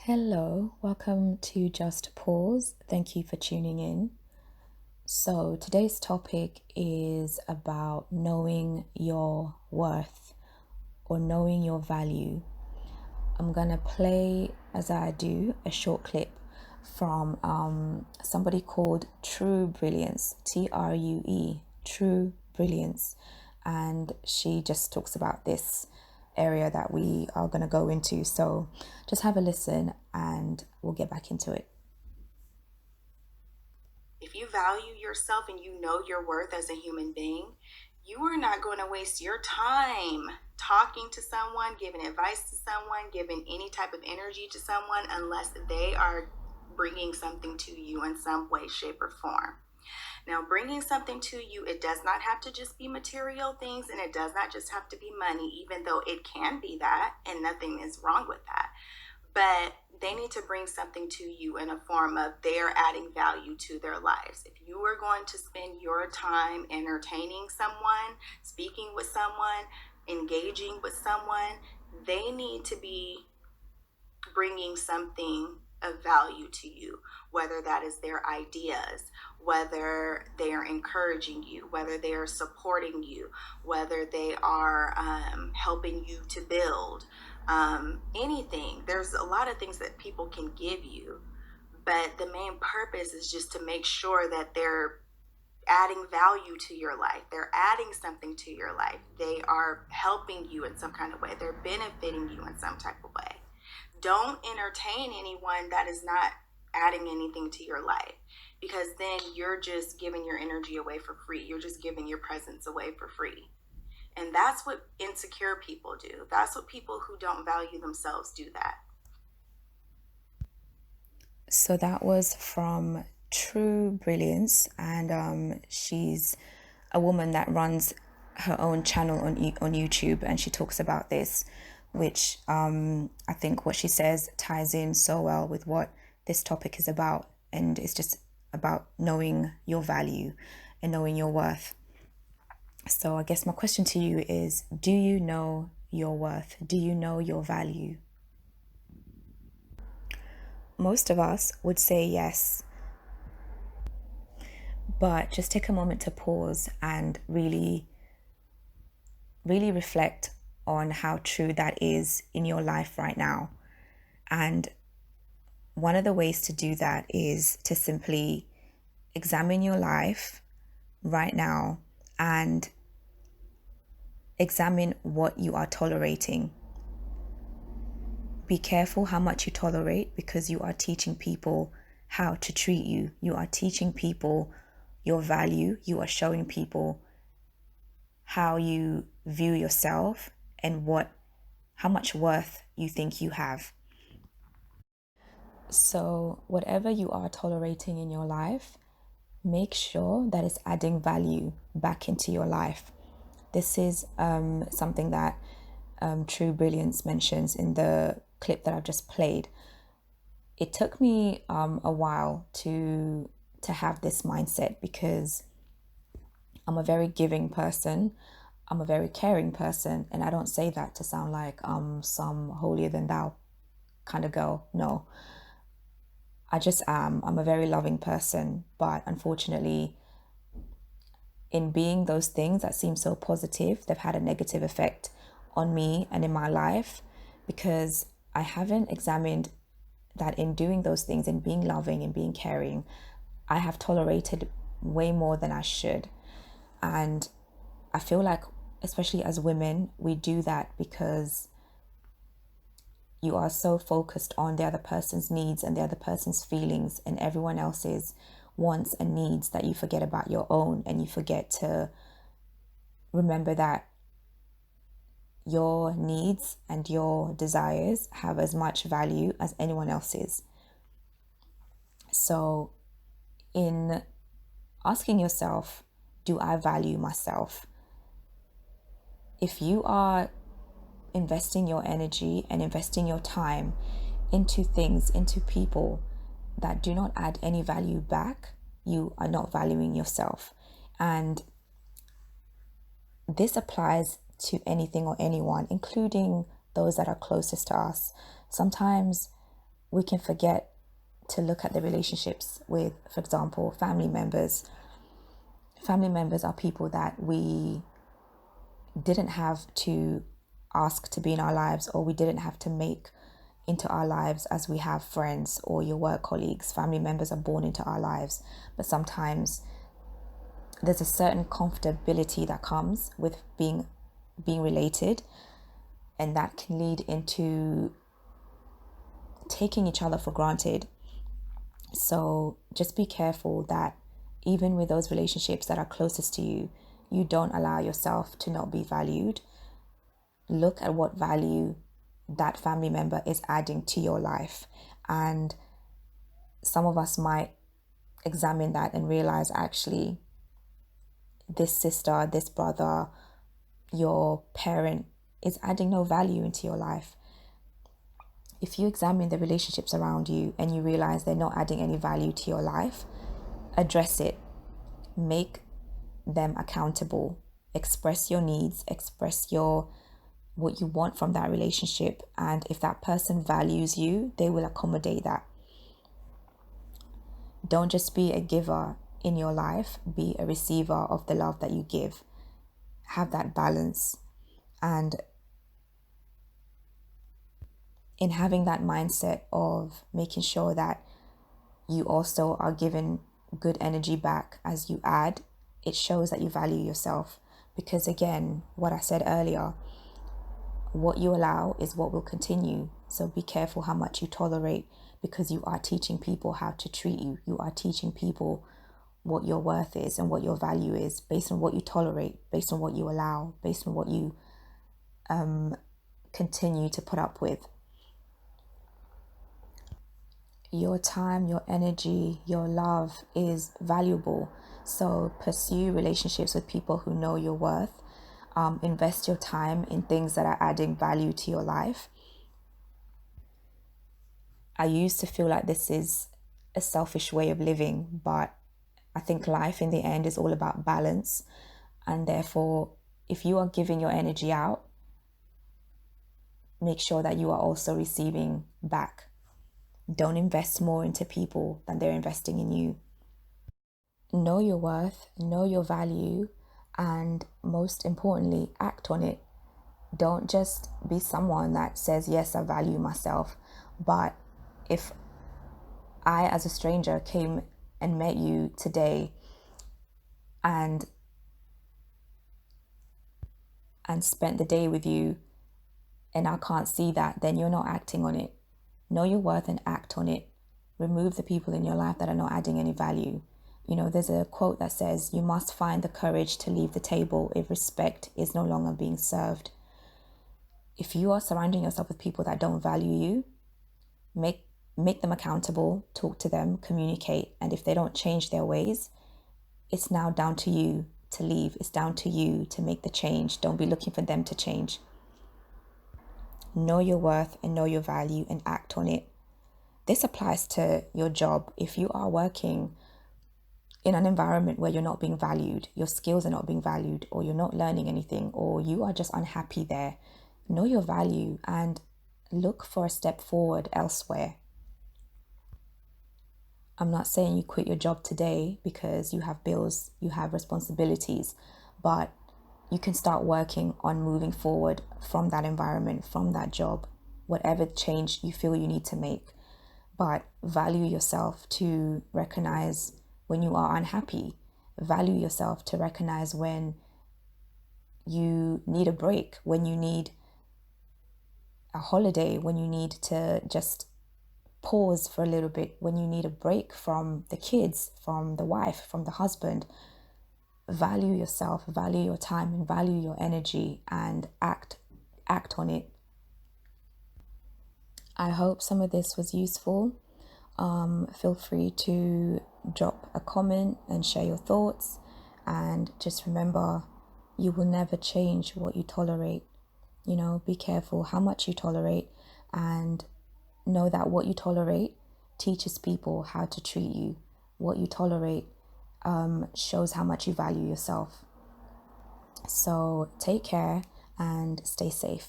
Hello, welcome to Just Pause. Thank you for tuning in. So, today's topic is about knowing your worth or knowing your value. I'm going to play, as I do, a short clip from somebody called True Brilliance, TRUE, True Brilliance. And she just talks about this area that we are going to go into. So just have a listen and we'll get back into it. If you value yourself and you know your worth as a human being, you are not going to waste your time talking to someone, giving advice to someone, giving any type of energy to someone unless they are bringing something to you in some way, shape, or form. Now, bringing something to you, it does not have to just be material things, and it does not just have to be money, even though it can be that, and nothing is wrong with that. But they need to bring something to you in a form of they're adding value to their lives. If you are going to spend your time entertaining someone, speaking with someone, engaging with someone, they need to be bringing something of value to you, whether that is their ideas, whether they are encouraging you, whether they are supporting you, whether they are helping you to build anything. There's a lot of things that people can give you, but the main purpose is just to make sure that they're adding value to your life. They're adding something to your life. They are helping you in some kind of way. They're benefiting you in some type of way. Don't entertain anyone that is not adding anything to your life, because then you're just giving your energy away for free. You're just giving your presence away for free. And that's what insecure people do. That's what people who don't value themselves do that. So that was from True Brilliance, and she's a woman that runs her own channel on YouTube, and she talks about this, which I think what she says ties in so well with what this topic is about, and it's just about knowing your value and knowing your worth. So I guess my question to you is, do you know your worth? Do you know your value? Most of us would say yes, but just take a moment to pause and really reflect on how true that is in your life right now. And one of the ways to do that is to simply examine your life right now and examine what you are tolerating. Be careful how much you tolerate, because you are teaching people how to treat you. You are teaching people your value. You are showing people how you view yourself and how much worth you think you have. So whatever you are tolerating in your life, make sure that it's adding value back into your life. This is something that True Brilliance mentions in the clip that I've just played. It took me a while to have this mindset, because I'm a very giving person. I'm a very caring person, and I don't say that to sound like some holier than thou kind of girl. No, I just am. I'm a very loving person, but unfortunately, in being those things that seem so positive, they've had a negative effect on me and in my life, because I haven't examined that in doing those things and being loving and being caring, I have tolerated way more than I should. And I feel like, especially as women, we do that because you are so focused on the other person's needs and the other person's feelings and everyone else's wants and needs, that you forget about your own, and you forget to remember that your needs and your desires have as much value as anyone else's. So, in asking yourself, do I value myself? If you are investing your energy and investing your time into things, into people that do not add any value back, you are not valuing yourself. And this applies to anything or anyone, including those that are closest to us. Sometimes we can forget to look at the relationships with, for example, family members. Family members are people that we didn't have to ask to be in our lives, or we didn't have to make into our lives as we have friends or your work colleagues. Family members are born into our lives, but sometimes there's a certain comfortability that comes with being related, and that can lead into taking each other for granted. So just be careful that even with those relationships that are closest to you, you don't allow yourself to not be valued. Look at what value that family member is adding to your life. And some of us might examine that and realize, actually, this sister, this brother, your parent is adding no value into your life. If you examine the relationships around you and you realize they're not adding any value to your life, address it. Make them accountable. Express your needs, express what you want from that relationship, and if that person values you, they will accommodate that. Don't just be a giver in your life, be a receiver of the love that you give. Have that balance. And in having that mindset of making sure that you also are given good energy back as you add, it shows that you value yourself. Because again, what I said earlier, what you allow is what will continue. So be careful how much you tolerate, because you are teaching people how to treat you. You are teaching people what your worth is and what your value is based on what you tolerate, based on what you allow, based on what you continue to put up with. Your time, your energy, your love is valuable. So pursue relationships with people who know your worth. Invest your time in things that are adding value to your life. I used to feel like this is a selfish way of living, but I think life in the end is all about balance. And therefore, if you are giving your energy out, make sure that you are also receiving back. Don't invest more into people than they're investing in you. Know your worth, know your value, and most importantly, act on it. Don't just be someone that says, yes, I value myself. But if I, as a stranger, came and met you today and spent the day with you, and I can't see that, then you're not acting on it. Know your worth and act on it. Remove the people in your life that are not adding any value. There's a quote that says, you must find the courage to leave the table if respect is no longer being served. If you are surrounding yourself with people that don't value you, make them accountable, talk to them, communicate. And if they don't change their ways, it's now down to you to leave. It's down to you to make the change. Don't be looking for them to change. Know your worth and know your value and act on it. This applies to your job. If you are working in an environment where you're not being valued, your skills are not being valued, or you're not learning anything, or you are just unhappy there, know your value and look for a step forward elsewhere. I'm not saying you quit your job today because you have bills, you have responsibilities, but you can start working on moving forward from that environment, from that job, whatever change you feel you need to make. But value yourself to recognize when you are unhappy. Value yourself to recognize when you need a break, when you need a holiday, when you need to just pause for a little bit, when you need a break from the kids, from the wife, from the husband. Value yourself, value your time, and value your energy, and act on it. I hope some of this was useful. Feel free to drop a comment and share your thoughts. And just remember, you will never change what you tolerate. Be careful how much you tolerate, and know that what you tolerate teaches people how to treat you. What you tolerate shows how much you value yourself. So take care and stay safe.